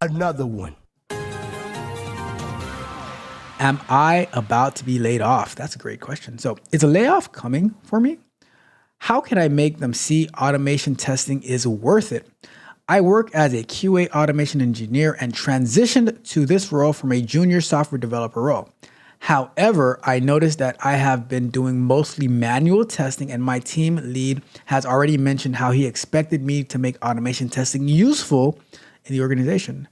Another one. Am I about to be laid off? That's a great question. So, is a layoff coming for me? How can I make them see automation testing is worth it? I work as a QA automation engineer and transitioned to this role from a junior software developer role. However, I noticed that I have been doing mostly manual testing, and my team lead has already mentioned how he expected me to make automation testing useful in the organization.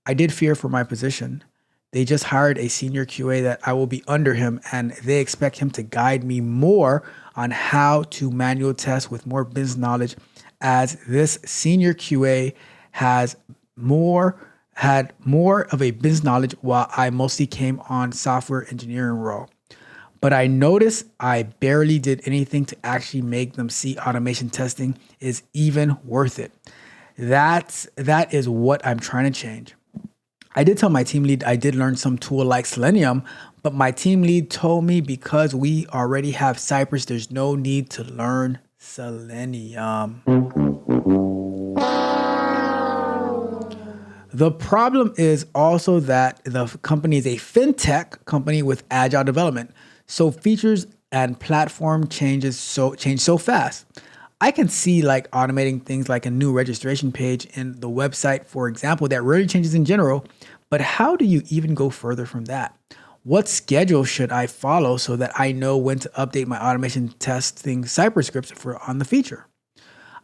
I did fear for my position. They just hired a senior QA that I will be under him, and they expect him to guide me more on how to manual test with more business knowledge, as this senior QA has more had more of a business knowledge while I mostly came on software engineering role. But I noticed I barely did anything to actually make them see automation testing is even worth it. That is what I'm trying to change. I did tell my team lead I did learn some tool like Selenium, but my team lead told me because we already have Cypress, there's no need to learn Selenium. The problem is also that the company is a fintech company with agile development, so features and platform change so fast. I can see like automating things like a new registration page in the website, for example, that rarely changes in general. But how do you even go further from that? What schedule should I follow so that I know when to update my automation testing Cypress scripts for on the feature?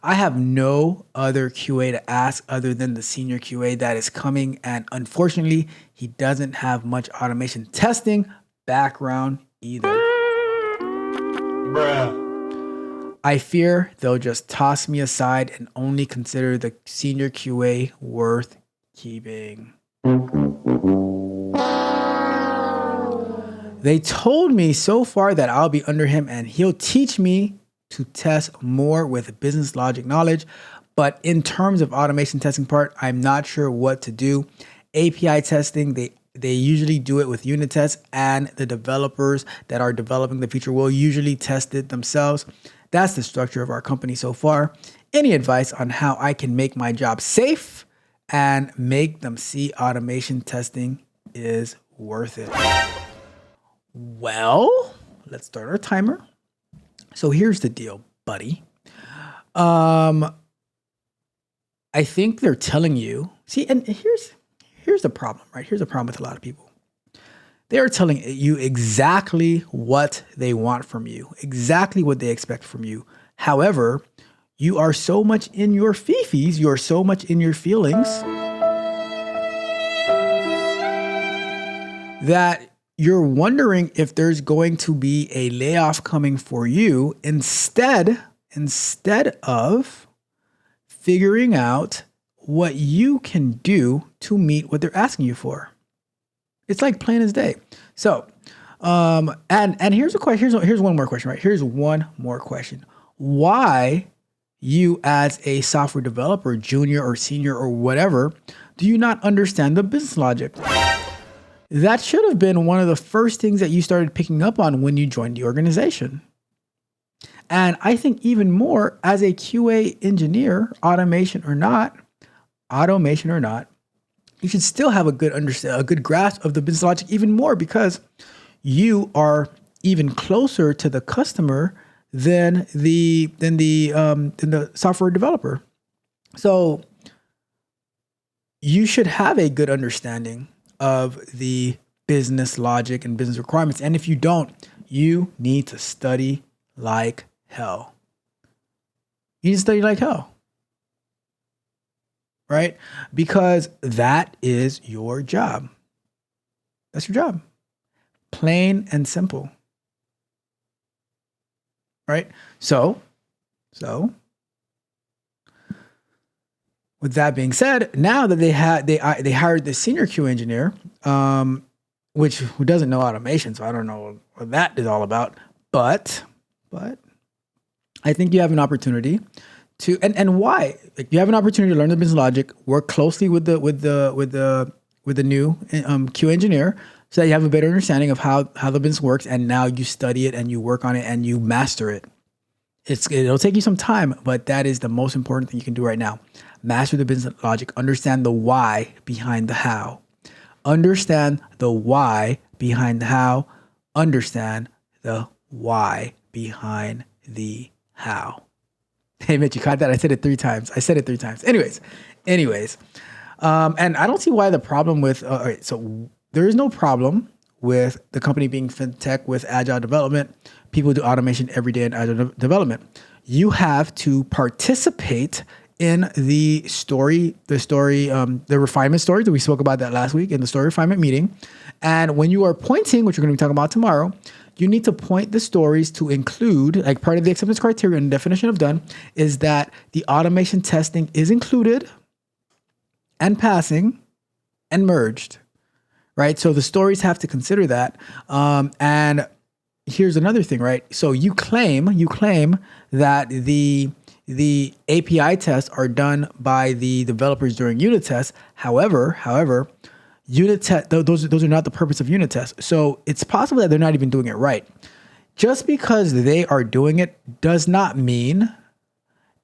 I have no other QA to ask other than the senior QA that is coming, and unfortunately, he doesn't have much automation testing background either. Bruh. I fear they'll just toss me aside and only consider the senior QA worth keeping. They told me so far that I'll be under him and he'll teach me to test more with business logic knowledge. But in terms of automation testing part, I'm not sure what to do. API testing, they usually do it with unit tests, and the developers that are developing the feature will usually test it themselves. That's the structure of our company so far. Any advice on how I can make my job safe and make them see automation testing is worth it? Well, let's start our timer. So here's the deal, buddy. I think they're telling you, see, and here's the problem, right? Here's the problem with a lot of people. They are telling you exactly what they want from you, exactly what they expect from you. However, you are so much in your fifis, you are so much in your feelings that you're wondering if there's going to be a layoff coming for you instead of figuring out what you can do to meet what they're asking you for. It's like plain as day. So, and here's a question. Here's one more question, right? Here's one more question. Why you as a software developer, junior or senior or whatever, do you not understand the business logic? That should have been one of the first things that you started picking up on when you joined the organization. And I think even more as a QA engineer, automation or not, you should still have a good grasp of the business logic even more because you are even closer to the customer than the software developer. So you should have a good understanding of the business logic and business requirements. And if you don't, you need to study like hell. You need to study like hell. Right? Because that is your job. That's your job. Plain and simple. Right? So with that being said, now that they hired the senior Q engineer, who doesn't know automation, so I don't know what that is all about. But I think you have an opportunity to, and why? Like, you have an opportunity to learn the business logic, work closely with the new Q engineer, so that you have a better understanding of how the business works, and now you study it and you work on it and you master it. It'll take you some time, but that is the most important thing you can do right now. Master the business logic. Understand the why behind the how. Understand the why behind the how. Understand the why behind the how. Hey, Mitch, you caught that? I said it 3 times. Anyways. And I don't see why the problem with, all right, so there is no problem with the company being fintech with agile development. People do automation every day in agile development. You have to participate in the refinement story that we spoke about that last week in the story refinement meeting. And when you are pointing, which we're going to be talking about tomorrow, you need to point the stories to include, like part of the acceptance criteria and definition of done is that the automation testing is included and passing and merged, right? So the stories have to consider that. And here's another thing, right? So you claim that the API tests are done by the developers during unit tests. However, unit test, those are not the purpose of unit tests. So it's possible that they're not even doing it right. Just because they are doing it does not mean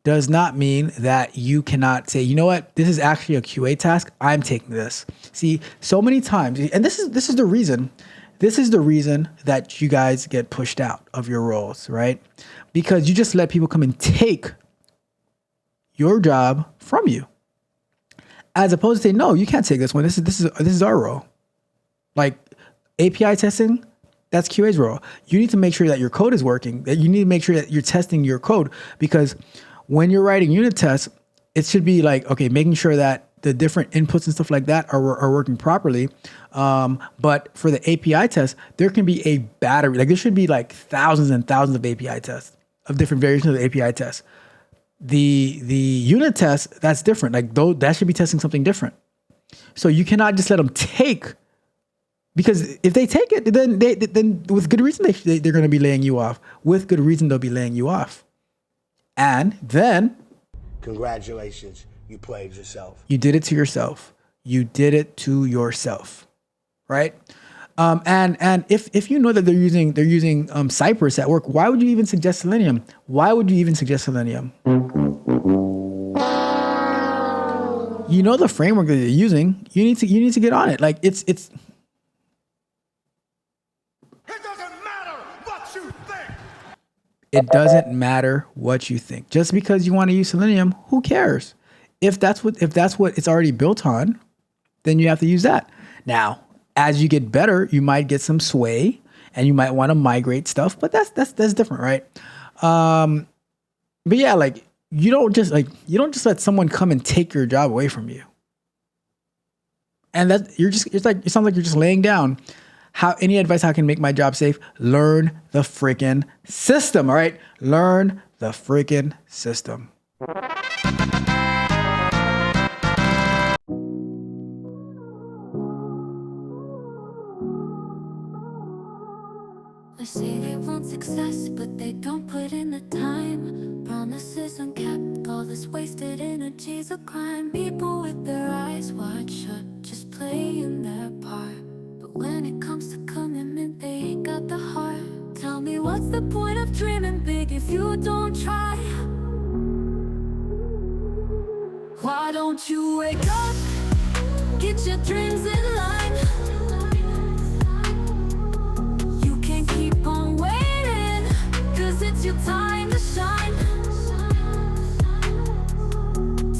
that you cannot say, you know what, this is actually a QA task. I'm taking this. See, so many times, and this is the reason that you guys get pushed out of your roles, right? Because you just let people come and take your job from you. As opposed to say, no, you can't take this one. This is our role. Like API testing, that's QA's role. You need to make sure that your code is working. That you need to make sure that you're testing your code, because when you're writing unit tests, it should be like, okay, making sure that the different inputs and stuff like that are working properly. But for the API test, there can be a battery. Like there should be like thousands and thousands of API tests of different variations of the API tests. The unit test, that's different. Like that should be testing something different. So you cannot just let them take, because if they take it, then with good reason they're going to be laying you off. With good reason they'll be laying you off. And then, congratulations, you played yourself. You did it to yourself. Right? And if you know that they're using Cypress at work, why would you even suggest Selenium? You know the framework that they're using. You need to get on it. Like it's. It doesn't matter what you think. It doesn't matter what you think. Just because you want to use Selenium, who cares? If that's what it's already built on, then you have to use that. Now, as you get better, you might get some sway and you might want to migrate stuff, but that's different, right? But yeah, like you don't just let someone come and take your job away from you. And it sounds like you're just laying down. Any advice how I can make my job safe? Learn the freaking system, all right? Learn the freaking system. They say they want success, but they don't put in the time. Promises unkept, all this wasted energy's a crime. People with their eyes wide shut, just playing their part. But when it comes to commitment, they ain't got the heart. Tell me what's the point of dreaming big if you don't try? Why don't you wake up, get your dreams in line? You can't keep on waiting, 'cause it's your time to shine.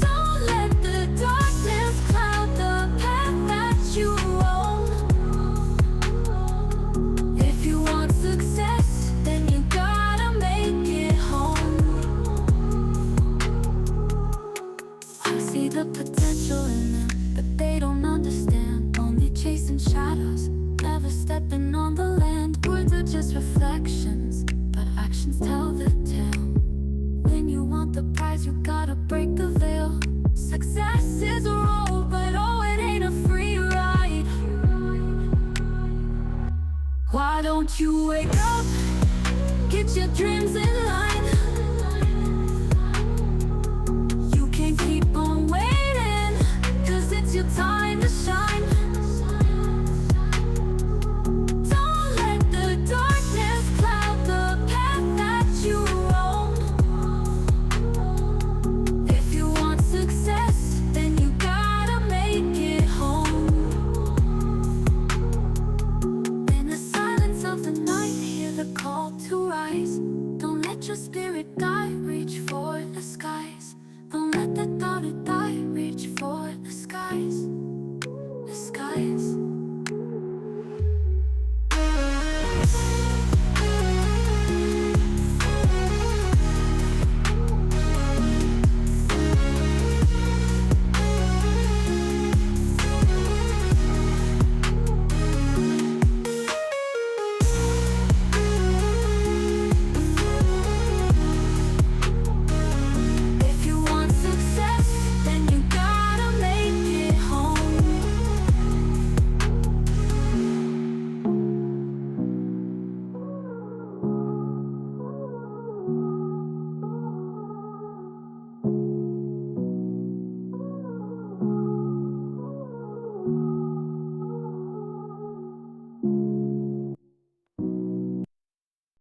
Don't let the darkness cloud the path that you own. If you want success, then you gotta make it home. I see the potential in them, but they don't understand. Only chasing shadows, never stepping on the land. Words are just reflections, but actions tell the tale. When you want the prize, you gotta break the veil. Success is a road, but oh, it ain't a free ride. Why don't you wake up, get your dreams in line? You can't keep on waiting, 'cause it's your time to shine. Don't let the darkness cloud the path that you own. If you want success,